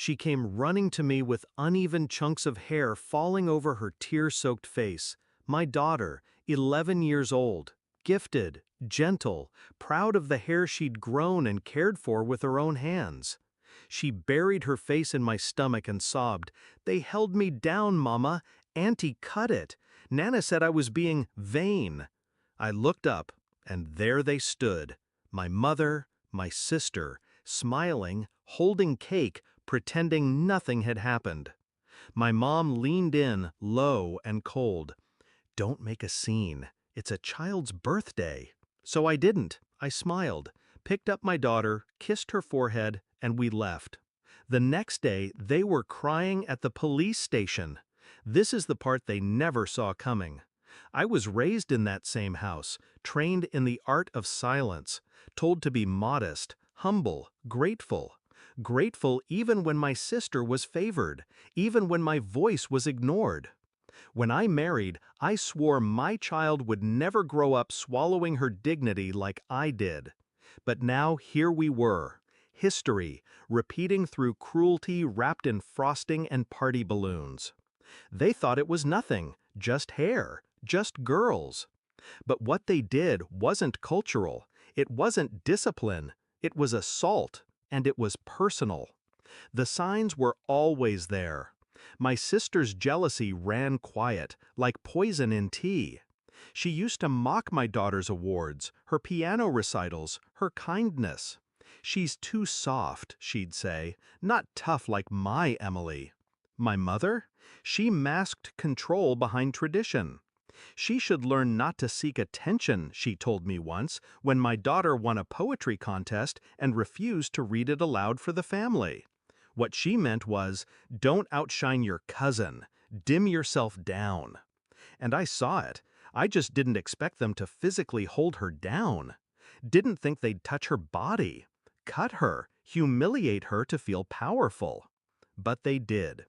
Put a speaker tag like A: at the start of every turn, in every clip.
A: She came running to me with uneven chunks of hair falling over her tear-soaked face. My daughter, 11 years old, gifted, gentle, proud of the hair she'd grown and cared for with her own hands. She buried her face in my stomach and sobbed, "They held me down, Mama. Auntie cut it. Nana said I was being vain." I looked up, and there they stood, my mother, my sister, smiling, holding cake, pretending nothing had happened. My mom leaned in, low and cold. "Don't make a scene. It's a child's birthday." So I didn't. I smiled, picked up my daughter, kissed her forehead, and we left. The next day, they were crying at the police station. This is the part they never saw coming. I was raised in that same house, trained in the art of silence, told to be modest, humble, grateful. Grateful even when my sister was favored, even when my voice was ignored. When I married, I swore my child would never grow up swallowing her dignity like I did. But now here we were, history, repeating through cruelty wrapped in frosting and party balloons. They thought it was nothing, just hair, just girls. But what they did wasn't cultural, it wasn't discipline, it was assault, and it was personal. The signs were always there. My sister's jealousy ran quiet, like poison in tea. She used to mock my daughter's awards, her piano recitals, her kindness. "She's too soft," she'd say, "not tough like my Emily." My mother? She masked control behind tradition. She should learn not to seek attention, she told me once, when my daughter won a poetry contest and refused to read it aloud for the family. What she meant was, don't outshine your cousin, dim yourself down. And I saw it. I just didn't expect them to physically hold her down. Didn't think they'd touch her body, cut her, humiliate her to feel powerful. But they did.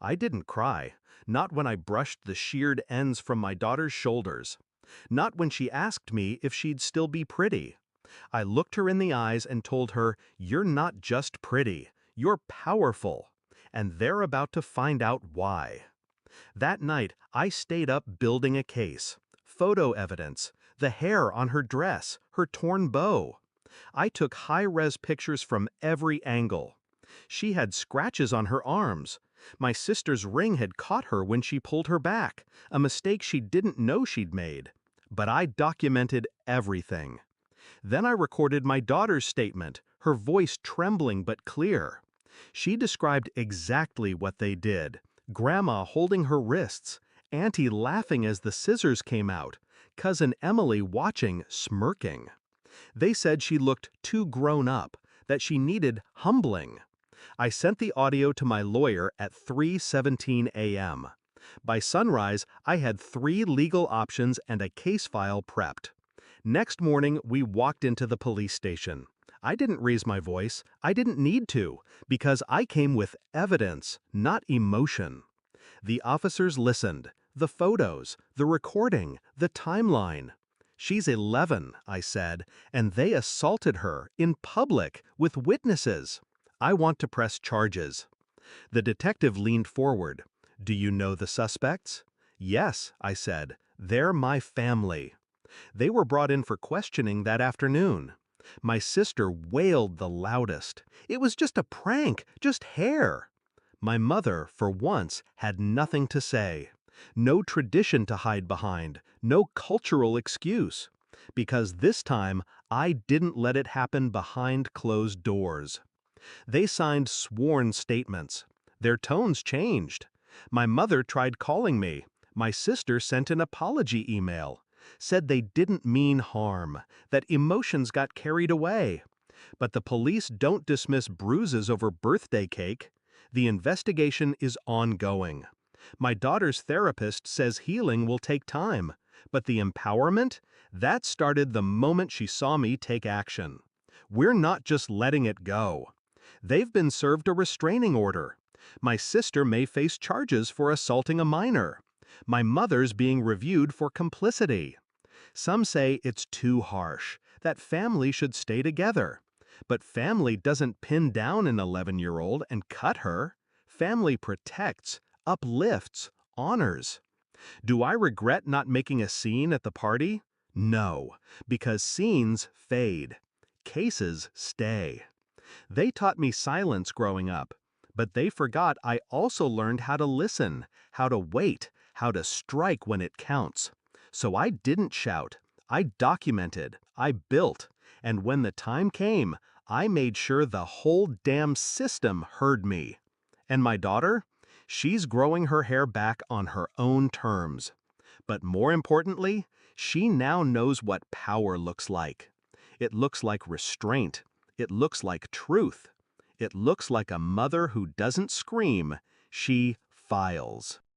A: I didn't cry, not when I brushed the sheared ends from my daughter's shoulders. Not when she asked me if she'd still be pretty. I looked her in the eyes and told her, "You're not just pretty, you're powerful." And they're about to find out why. That night, I stayed up building a case. Photo evidence, the hair on her dress, her torn bow. I took high-res pictures from every angle. She had scratches on her arms. My sister's ring had caught her when she pulled her back, a mistake she didn't know she'd made. But I documented everything. Then I recorded my daughter's statement, her voice trembling but clear. She described exactly what they did. Grandma holding her wrists, Auntie laughing as the scissors came out, Cousin Emily watching, smirking. They said she looked too grown up, that she needed humbling. I sent the audio to my lawyer at 3:17 a.m. By sunrise, I had 3 legal options and a case file prepped. Next morning, we walked into the police station. I didn't raise my voice. I didn't need to, because I came with evidence, not emotion. The officers listened. The photos, the recording, the timeline. "She's 11, I said, "and they assaulted her in public with witnesses. I want to press charges." The detective leaned forward. "Do you know the suspects?" "Yes," I said. "They're my family." They were brought in for questioning that afternoon. My sister wailed the loudest. It was just a prank, just hair. My mother, for once, had nothing to say. No tradition to hide behind, no cultural excuse. Because this time, I didn't let it happen behind closed doors. They signed sworn statements. Their tones changed. My mother tried calling me. My sister sent an apology email. Said they didn't mean harm, that emotions got carried away. But the police don't dismiss bruises over birthday cake. The investigation is ongoing. My daughter's therapist says healing will take time, but the empowerment? That started the moment she saw me take action. We're not just letting it go. They've been served a restraining order. My sister may face charges for assaulting a minor. My mother's being reviewed for complicity. Some say it's too harsh, that family should stay together. But family doesn't pin down an 11-year-old and cut her. Family protects, uplifts, honors. Do I regret not making a scene at the party? No, because scenes fade. Cases stay. They taught me silence growing up, but they forgot I also learned how to listen, how to wait, how to strike when it counts. So I didn't shout. I documented, I built, and when the time came, I made sure the whole damn system heard me. And my daughter? She's growing her hair back on her own terms. But more importantly, she now knows what power looks like. It looks like restraint. It looks like truth. It looks like a mother who doesn't scream, she files.